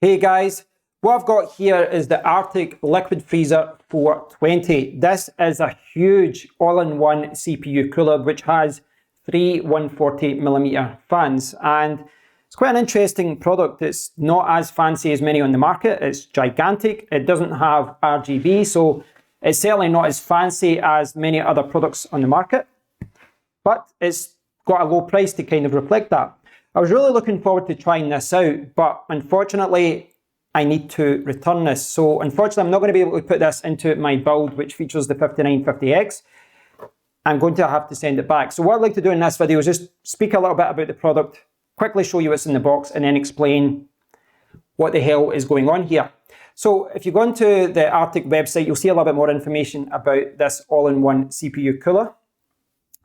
Hey guys, what I've got here is the Arctic Liquid Freezer 420. This is a huge all-in-one CPU cooler which has three 140mm fans, and it's quite an interesting product. It's not as fancy as many on the market. It's gigantic. It doesn't have RGB, so it's certainly not as fancy as many other products on the market, but it's got a low price to kind of reflect that. I was really looking forward to trying this out, but unfortunately, I need to return this. So unfortunately, I'm not going to be able to put this into my build, which features the 5950X. I'm going to have to send it back. So what I'd like to do in this video is just speak a little bit about the product, quickly show you what's in the box, and then explain what the hell is going on here. So if you go onto the Arctic website, you'll see a little bit more information about this all-in-one CPU cooler.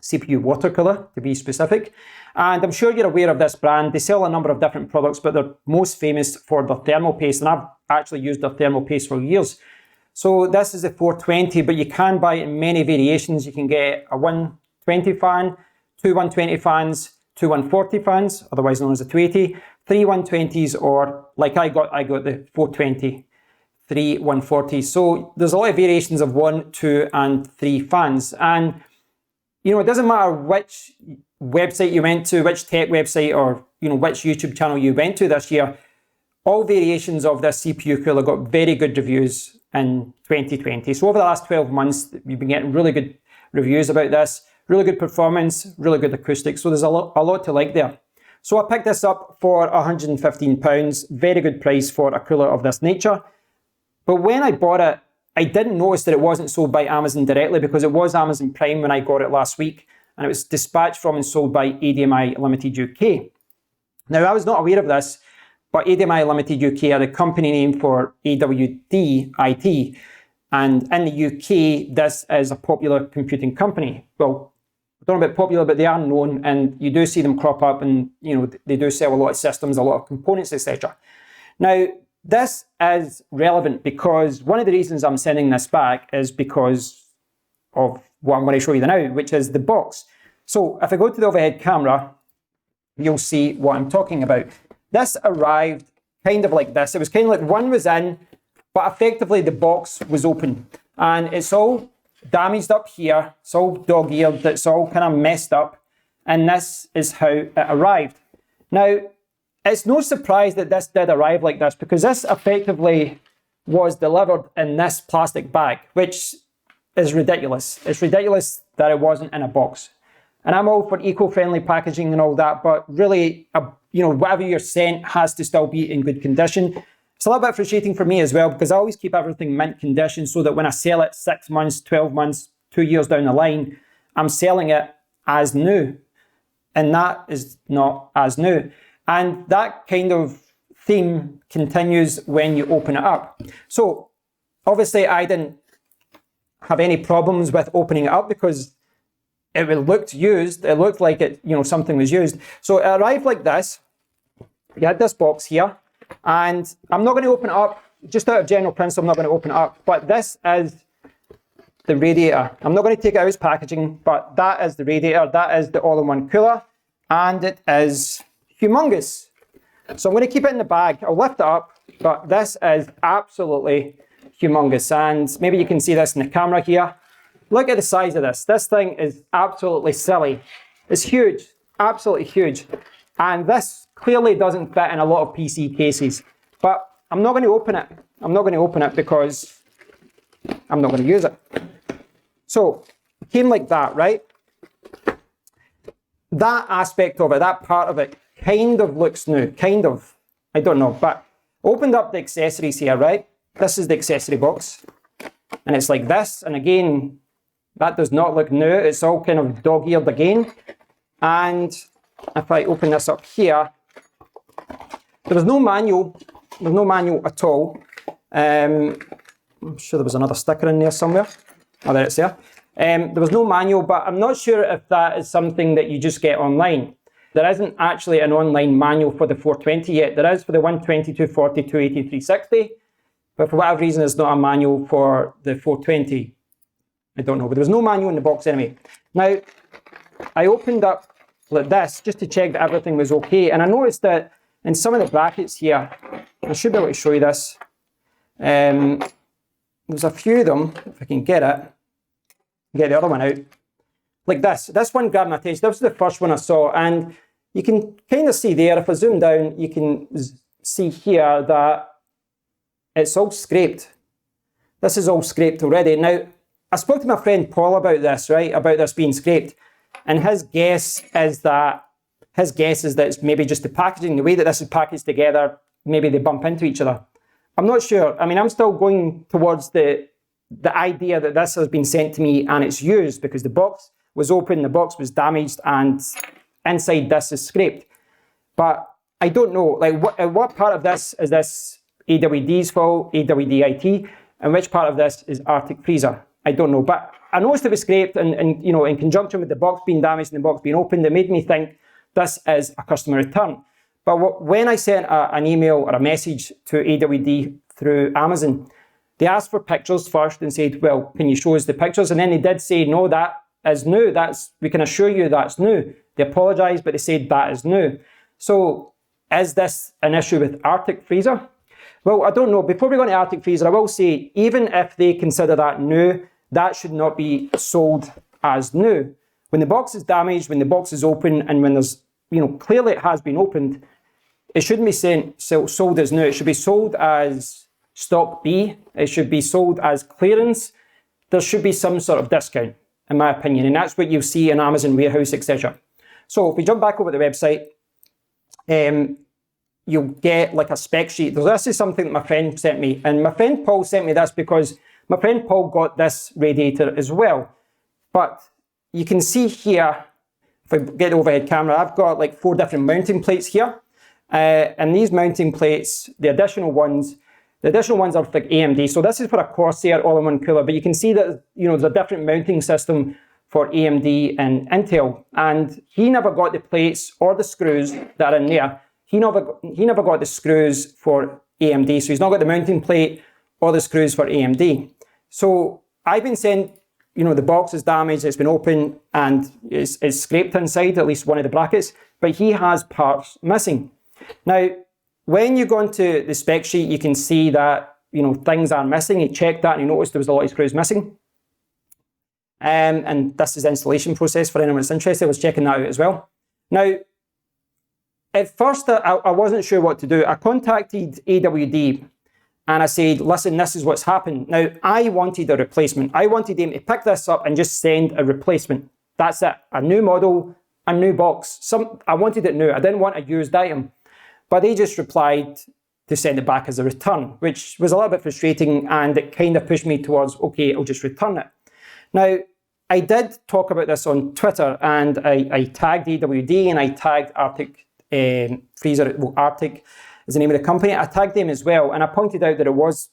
CPU water cooler, to be specific. And I'm sure you're aware of this brand. They sell a number of different products, but they're most famous for their thermal paste, and I've actually used their thermal paste for years. So this is the 420, but you can buy it in many variations. You can get a 120 fan, two 120 fans, two 140 fans, otherwise known as a 280, three 120s, or like I got the 420, three 140s. So there's a lot of variations of 1, 2, and 3 fans. And you know, it doesn't matter which website you went to, which tech website, or which YouTube channel you went to this year, all variations of this CPU cooler got very good reviews in 2020. So over the last 12 months, we've been getting really good reviews about this, really good performance, really good acoustics. So there's a lot to like there. So I picked this up for £115, very good price for a cooler of this nature. But when I bought it, I didn't notice that it wasn't sold by Amazon directly, because it was Amazon Prime when I got it last week, and it was dispatched from and sold by AWD-IT Limited UK. Now, I was not aware of this, but AWD-IT Limited UK are the company name for AWD-IT, and in the UK, this is a popular computing company. Well, I don't know about popular, but they are known, and you do see them crop up, and they do sell a lot of systems, a lot of components, etc. Now, this is relevant because one of the reasons I'm sending this back is because of what I'm going to show you now, which is the box. So if I go to the overhead camera, you'll see what I'm talking about. This arrived kind of like this. It was kind of like one was in, but effectively the box was open. And it's all damaged up here. It's all dog-eared. It's all kind of messed up. And this is how it arrived. Now, it's no surprise that this did arrive like this, because this effectively was delivered in this plastic bag, which is ridiculous. It's ridiculous that it wasn't in a box. And I'm all for eco-friendly packaging and all that, but really, whatever you're sent has to still be in good condition. It's a little bit frustrating for me as well, because I always keep everything mint condition so that when I sell it 6 months, 12 months, 2 years down the line, I'm selling it as new. And that is not as new. And that kind of theme continues when you open it up. So obviously I didn't have any problems with opening it up, because it looked used. It looked like something was used. So it arrived like this. You had this box here, and I'm not going to open it up, just out of general principle, I'm not going to open it up, but this is the radiator. I'm not going to take it out as packaging, but that is the radiator. That is the all-in-one cooler, and it is humongous. So I'm going to keep it in the bag. I'll lift it up, but this is absolutely humongous. And maybe you can see this in the camera here. Look at the size of this. This thing is absolutely silly. It's huge, absolutely huge. And this clearly doesn't fit in a lot of PC cases, but I'm not going to open it. I'm not going to open it because I'm not going to use it. So it came like that, right? That aspect of it, that part of it, kind of looks new, kind of. I don't know, but opened up the accessories here, right? This is the accessory box, and it's like this. And again, that does not look new. It's all kind of dog-eared again. And if I open this up here, there was no manual. There's no manual at all. I'm sure there was another sticker in there somewhere. Oh, there it's there. There was no manual, but I'm not sure if that is something that you just get online. There isn't actually an online manual for the 420 yet. There is for the 120, 240, 280, 360. But for whatever reason, there's not a manual for the 420. I don't know, but there was no manual in the box anyway. Now, I opened up like this just to check that everything was okay. And I noticed that in some of the brackets here, I should be able to show you this. There's a few of them, if I can get it. Get the other one out. Like this. This one grabbed my attention. This was the first one I saw, and you can kind of see there, if I zoom down, you can see here that it's all scraped. This is all scraped already. Now, I spoke to my friend Paul about this, right? About this being scraped. And his guess is that it's maybe just the packaging, the way that this is packaged together, maybe they bump into each other. I'm not sure. I mean, I'm still going towards the idea that this has been sent to me and it's used, because the box was open, the box was damaged, and inside this is scraped. But I don't know, like what part of this is this AWD's fault, AWD-IT, and which part of this is Arctic Freezer? I don't know, but I noticed it was scraped, and you know, in conjunction with the box being damaged and the box being opened, it made me think this is a customer return. But when I sent an email or a message to AWD through Amazon, they asked for pictures first and said, well, can you show us the pictures? And then they did say, no, that is new. We can assure you that's new. They apologised, but they said that is new. So is this an issue with Arctic Freezer? Well, I don't know. Before we go into Arctic Freezer, I will say, even if they consider that new, that should not be sold as new. When the box is damaged, when the box is open, and when there's, you know, clearly it has been opened, it shouldn't be sold as new. It should be sold as stock B. It should be sold as clearance. There should be some sort of discount, in my opinion, and that's what you'll see in Amazon warehouse, etc. So if we jump back over to the website, you'll get like a spec sheet. This is something that my friend sent me, and my friend Paul sent me this because my friend Paul got this radiator as well. But you can see here, if I get the overhead camera, I've got like 4 different mounting plates here. And these mounting plates, the additional ones are for AMD. So this is for a Corsair all-in-one cooler, but you can see that, you know, there's a different mounting system for AMD and Intel. And he never got the plates or the screws that are in there. He never got the screws for AMD. So he's not got the mounting plate or the screws for AMD. So I've been sent, you know, the box is damaged, it's been open, and it's scraped inside, at least one of the brackets, but he has parts missing. Now, when you go into the spec sheet, you can see that, you know, things are missing. He checked that and he noticed there was a lot of screws missing. And this is the installation process for anyone that's interested. I was checking that out as well. Now, at first, I wasn't sure what to do. I contacted AWD and I said, listen, this is what's happened. Now, I wanted a replacement. I wanted them to pick this up and just send a replacement. That's it. A new model, a new box. I wanted it new. I didn't want a used item. But they just replied to send it back as a return, which was a little bit frustrating, and it kind of pushed me towards, okay, I'll just return it. Now, I did talk about this on Twitter, and I tagged AWD and I tagged Arctic Freezer. Well, Arctic is the name of the company. I tagged them as well, and I pointed out that it was,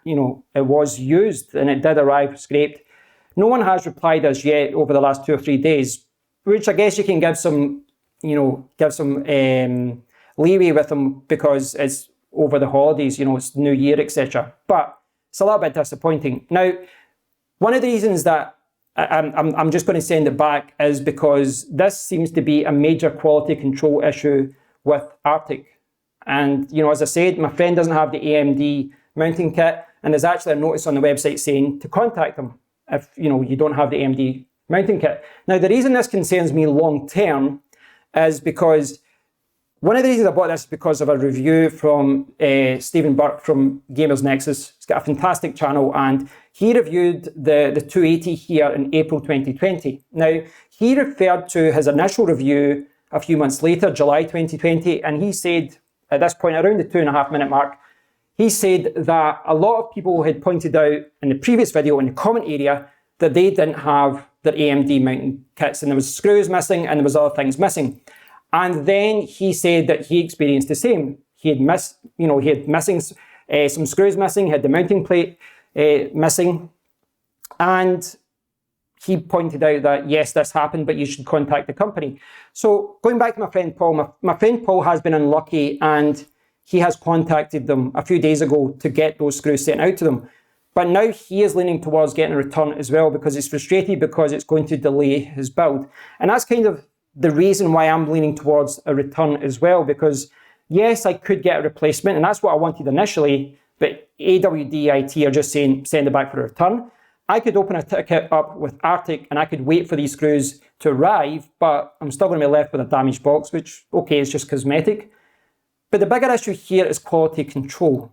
you know, it was used and it did arrive scraped. No one has replied as yet over the last 2 or 3 days, which I guess you can give some, you know, leeway with them because it's over the holidays, you know, it's New Year, etc. But it's a little bit disappointing. Now, one of the reasons that I'm just going to send it back is because this seems to be a major quality control issue with Arctic. And, you know, as I said, my friend doesn't have the AMD mounting kit, and there's actually a notice on the website saying to contact them if, you know, you don't have the AMD mounting kit. Now, the reason this concerns me long term is because one of the reasons I bought this is because of a review from Stephen Burke from Gamers Nexus. He's got a fantastic channel, and he reviewed the 280 here in April 2020. Now, he referred to his initial review a few months later, July 2020, and he said, at this point, around the 2.5 minute mark, he said that a lot of people had pointed out in the previous video in the comment area that they didn't have their AMD mounting kits, and there was screws missing and there was other things missing. And then he said that he experienced the same. He had missing some screws missing, he had the mounting plate missing, and he pointed out that yes, this happened, but you should contact the company. So going back to my friend Paul, my friend Paul has been unlucky, and he has contacted them a few days ago to get those screws sent out to them. But now he is leaning towards getting a return as well because he's frustrated because it's going to delay his build. And that's kind of the reason why I'm leaning towards a return as well, because Yes, I could get a replacement, and that's what I wanted initially, but AWD-IT are just saying send it back for a return. I could open a ticket up with Arctic and I could wait for these screws to arrive, but I'm still going to be left with a damaged box, which, okay, is just cosmetic. But the bigger issue here is quality control,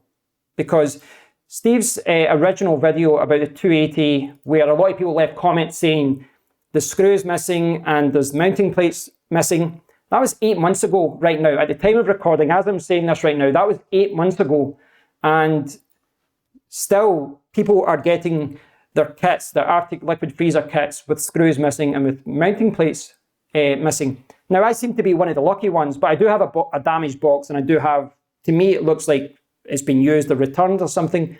because Steve's original video about the 280, where a lot of people left comments saying the screws missing and there's mounting plates missing, that was 8 months ago right now. At the time of recording, as I'm saying this right now, that was 8 months ago. And still, people are getting their kits, their Arctic liquid freezer kits, with screws missing and with mounting plates missing. Now, I seem to be one of the lucky ones, but I do have a damaged box, and I do have, to me, it looks like it's been used or returned or something.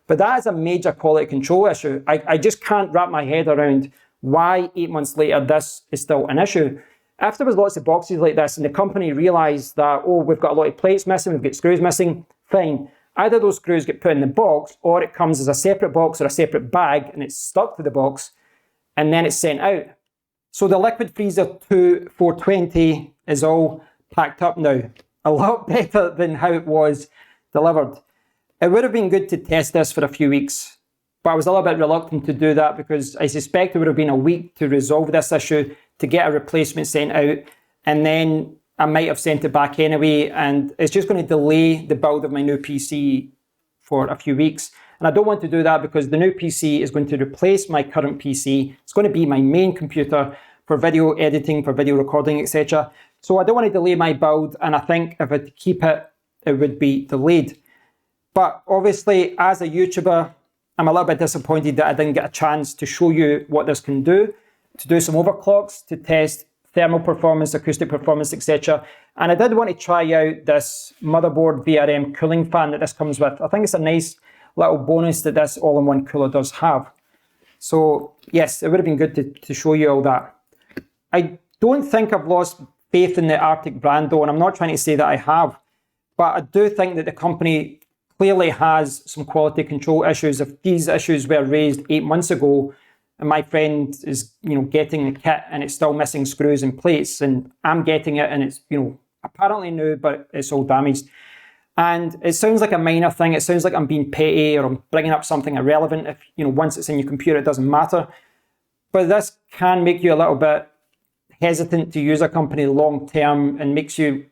But that is a major quality control issue. I just can't wrap my head around why 8 months later this is still an issue. If there was lots of boxes like this and the company realised that, oh, we've got a lot of plates missing, we've got screws missing, fine. Either those screws get put in the box, or it comes as a separate box or a separate bag and it's stuck to the box and then it's sent out. So the Liquid Freezer 2 420 is all packed up now. A lot better than how it was delivered. It would have been good to test this for a few weeks, but I was a little bit reluctant to do that because I suspect it would have been a week to resolve this issue, to get a replacement sent out, and then I might have sent it back anyway, and it's just going to delay the build of my new PC for a few weeks. And I don't want to do that because the new PC is going to replace my current PC. It's going to be my main computer for video editing, for video recording, etc. So I don't want to delay my build, and I think if I had to keep it, it would be delayed. But obviously, as a YouTuber, I'm a little bit disappointed that I didn't get a chance to show you what this can do, to do some overclocks, to test thermal performance, acoustic performance, etc. And I did want to try out this motherboard VRM cooling fan that this comes with. I think it's a nice little bonus that this all-in-one cooler does have. So yes, it would have been good to show you all that. I don't think I've lost faith in the Arctic brand though, and I'm not trying to say that I have, but I do think that the company clearly has some quality control issues. If these issues were raised 8 months ago, and my friend is, getting the kit and it's still missing screws and plates, and I'm getting it and it's, apparently new, but it's all damaged. And it sounds like a minor thing. It sounds like I'm being petty or I'm bringing up something irrelevant. If, once it's in your computer, it doesn't matter. But this can make you a little bit hesitant to use a company long term and makes you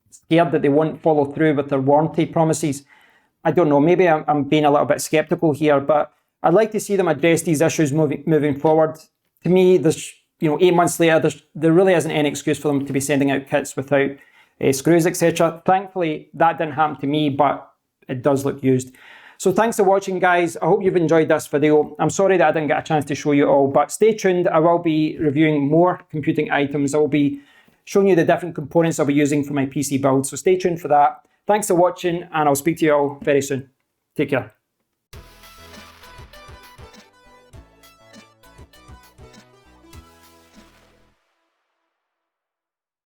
scared that they won't follow through with their warranty promises. I don't know, maybe I'm being a little bit skeptical here, but I'd like to see them address these issues moving forward. To me, there's 8 months later, there really isn't any excuse for them to be sending out kits without screws, etc. Thankfully, that didn't happen to me, but it does look used. So thanks for watching, guys. I hope you've enjoyed this video. I'm sorry that I didn't get a chance to show you all, but stay tuned. I will be reviewing more computing items. I will be showing you the different components I'll be using for my PC build. So stay tuned for that. Thanks for watching, and I'll speak to you all very soon. Take care.